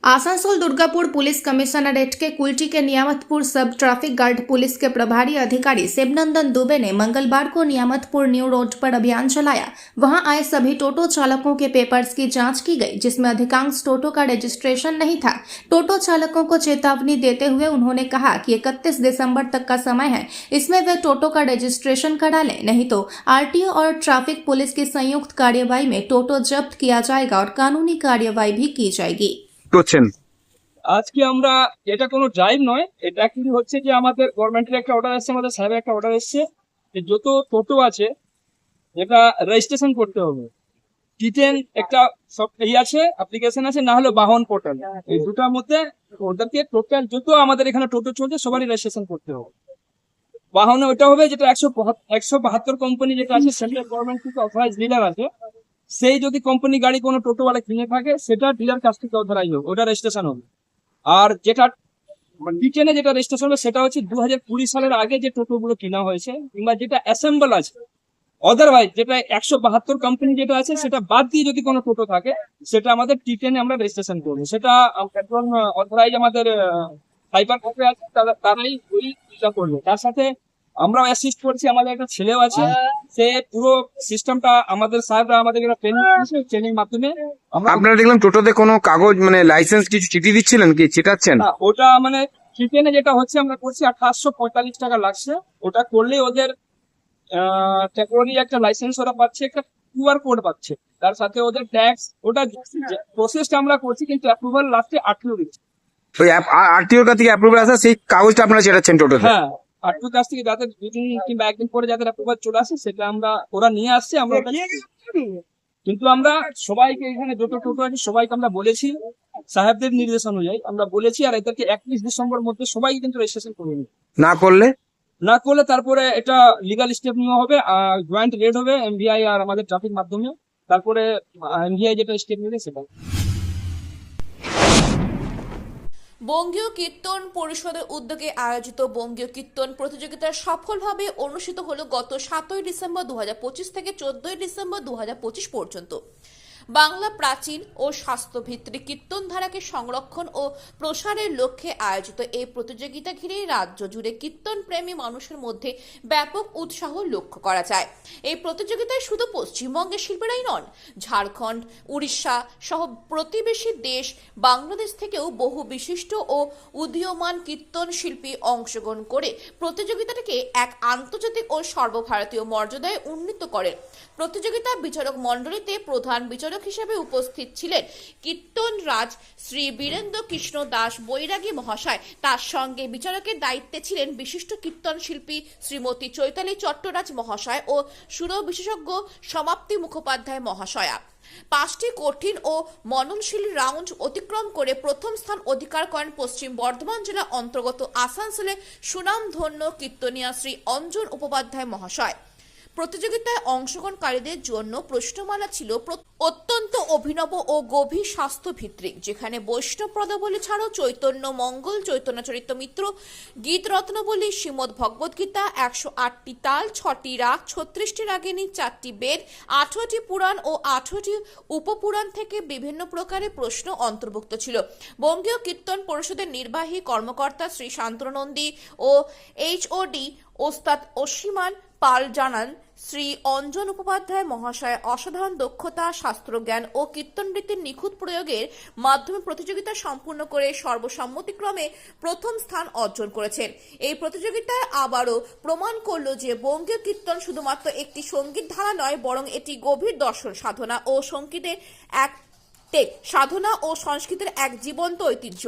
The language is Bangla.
आसनसोल दुर्गापुर पुलिस कमिश्नरेट के कुल्टी के नियामतपुर सब ट्रैफिक गार्ड पुलिस के प्रभारी अधिकारी शिवनंदन दुबे ने मंगलवार को नियामतपुर न्यू रोड पर अभियान चलाया। वहां आए सभी टोटो चालकों के पेपर्स की जांच की गई, जिसमें अधिकांश टोटो का रजिस्ट्रेशन नहीं था। टोटो चालकों को चेतावनी देते हुए उन्होंने कहा कि 31 दिसंबर तक का समय है, इसमें वे टोटो का रजिस्ट्रेशन करा लें, नहीं तो आरटीओ और ट्रैफिक पुलिस की संयुक्त कार्यवाही में टोटो जब्त किया जाएगा और कानूनी कार्यवाही भी की जाएगी। করছেন আজকে আমরা এটা কোনো ড্রাইভ নয়, এটা অ্যাকচুয়ালি হচ্ছে যে আমাদের গভর্নমেন্টের একটা অর্ডার এসেছে, আমাদের সাহেবের একটা অর্ডার এসেছে যে যত টোটো আছে এটা রেজিস্ট্রেশন করতে হবে। টিটেন একটা সব এই আছে, অ্যাপ্লিকেশন আছে, না হলে বাহন পোর্টাল, এই দুটার মধ্যে ওদেরকে টোটাল যত আমাদের এখানে টোটো চলছে সবারই রেজিস্ট্রেশন করতে হবে। বাহনে ওটা হবে যেটা 172 কোম্পানি যেটা আছে, সেন্ট্রাল গভর্নমেন্ট থেকে অথরাইজ ডিলার আছে, সেই যদি কোম্পানি গাড়ি কোনো টোটোওয়ালা কিনে থাকে সেটা ডিলার কাছ থেকে অথরাইজ হবে, ওটা রেজিস্ট্রেশন হবে। আর যেটা রিটেনে যেটা রেজিস্ট্রেশন হবে সেটা হচ্ছে 2020 সালের আগে যে টোটোগুলো কিনা হয়েছে কিংবা যেটা অ্যাসেম্বল আছে। অদারওয়াইজ যেটা 172 কোম্পানি যেটা আছে সেটা বাদ দিয়ে যদি কোনো টোটো থাকে সেটা আমাদের টিটেনে আমরা রেজিস্ট্রেশন করবো। সেটা একজন অথরাইজ আমাদের সাইবার ক্যাফে আছে, তারাই ওইটা করবে। তার সাথে আমরাও অ্যাসিস্ট করছি, আমাদের একটা ছেলেও আছে, সে পুরো সিস্টেমটা আমাদের সাহেবরা আমাদের ট্রেনিং দিয়েছে, ট্রেনিং মাধ্যমে আপনারা দেখলাম টোটোতে কোনো কাগজ মানে লাইসেন্স কিছু চিঠি দিচ্ছিলেন কি চেটাচ্ছেন? ওটা মানে টিটেনে যেটা হচ্ছে আমরা করছি 1845 টাকা লাগছে। ওটা করলে ওদের টেম্পোরারি একটা লাইসেন্স ওরা পাচ্ছে, একটা কিউআর কোড পাচ্ছে, তার সাথে ওদের ট্যাক্স, ওটা প্রসেসটা আমরা করছি, কিন্তু অ্যাপ্রুভাল লাস্টে আরটিও দিচ্ছে। ওই আরটিওর কাছ থেকে অ্যাপ্রুভাল আসা সেই কাগজটা আপনারা চেটাচ্ছেন টোটোতে? হ্যাঁ, আরটিও কাছ থেকে যাদের 2 দিন কিংবা 1 দিন পরে যাদের অ্যাপ্রুভাল চলে আসে সেটা আমরা ওরা নিয়ে আসছে, আমরা ওটা কিন্তু আমরা সবাইকে এখানে যত টোটো আছে সবাইকে আমরা বলেছি, সাহেবদের নির্দেশ অনুযায়ী আমরা বলেছি, আর এদেরকে 31 ডিসেম্বর মধ্যে সবাই কিন্তু রেজিস্ট্রেশন করে নিই। না করলে তারপরে এটা লিগাল স্টেপ নেওয়া হবে, জয়েন্ট রেড হবে এমভিআই আর আমাদের ট্রাফিক মাধ্যমে, তারপরে এমভিআই যেটা স্টেপ নেবে সেটা। বঙ্গীয় কীর্তন পরিষদের উদ্যোগে আয়োজিত বঙ্গীয় কীর্তন প্রতিযোগিতা সফলভাবে অনুষ্ঠিত হলো গত 7 ডিসেম্বর 2025 থেকে 14 ডিসেম্বর 2025 পর্যন্ত। বাংলা প্রাচীন ও শাস্ত্রভিত্তিক কীর্তন ধারাকে সংরক্ষণ ও প্রসারের লক্ষ্যে আয়োজিত এই প্রতিযোগিতা ঘিরে রাজ্য জুড়ে কীর্তন প্রেমী মানুষের মধ্যে ব্যাপক উৎসাহ লক্ষ্য করা যায়। এই প্রতিযোগিতায় শুধু পশ্চিমবঙ্গের শিল্পীরাই নন, ঝাড়খণ্ড, উড়িষ্যা সহ প্রতিবেশী দেশ বাংলাদেশ থেকেও বহু বিশিষ্ট ও উদীয়মান কীর্তন শিল্পী অংশগ্রহণ করে প্রতিযোগিতাটিকে এক আন্তর্জাতিক ও সর্বভারতীয় মর্যাদায় উন্নীত করেন। প্রতিযোগিতা বিচারক মণ্ডলীতে প্রধান বিচারক হিসেবে উপস্থিত ছিলেন কীর্তন রাজ শ্রী বীরেন্দ্র কৃষ্ণ দাস বৈরাগী মহাশয়। তার সঙ্গে বিচারকের দায়িত্বে ছিলেন বিশিষ্ট কীর্তন শিল্পী শ্রীমতী চৈতালি চট্টরাজ মহাশয় ও সুর বিশেষজ্ঞ সমাপ্তি মুখোপাধ্যায় মহাশয়া। 5টি কঠিন ও মননশীল রাউন্ড অতিক্রম করে প্রথম স্থান অধিকার করেন পশ্চিম বর্ধমান জেলা অন্তর্গত আসানসোলে সুনামধন্য কীর্তনিয়া শ্রী অঞ্জন উপাধ্যায় মহাশয়। প্রতিযোগিতায় অংশগ্রহণকারীদের জন্য প্রশ্নমালা ছিল অত্যন্ত অভিনব ও গভীর স্বাস্থ্যভিত্তিক, যেখানে বৈষ্ণব পদাবলী ছাড়াও চৈতন্য মঙ্গল, চৈতন্য চরিতমিত্র, গীত রত্নবলী, শ্রীমদ্ ভগবদ গীতা, 108টি তাল, 6টি রাগ, 36টি রাগিনী, 4টি বেদ, 18টি পুরাণ ও 18টি উপপুরাণ থেকে বিভিন্ন প্রকারের প্রশ্ন অন্তর্ভুক্ত ছিল। বঙ্গীয় কীর্তন পরিষদের নির্বাহী কর্মকর্তা শ্রী শান্তনু নন্দী ও এইচওডি ওস্তাদ অসীমান পাল জানান, শ্রী অঞ্জন উপাধ্যায় মহাশয় অসাধারণ দক্ষতা, শাস্ত্রজ্ঞান ও কীর্তনরীতির নিখুঁত প্রয়োগের মাধ্যমে প্রতিযোগিতা সম্পূর্ণ করে সর্বসম্মতিক্রমে প্রথম স্থান অর্জন করেছেন। এই প্রতিযোগিতায় আবারও প্রমাণ করল যে বঙ্গীয় কীর্তন শুধুমাত্র একটি সঙ্গীত ধারা নয়, বরং এটি গভীর দর্শন, সাধনা ও সংস্কৃতির এক জীবন্ত ঐতিহ্য।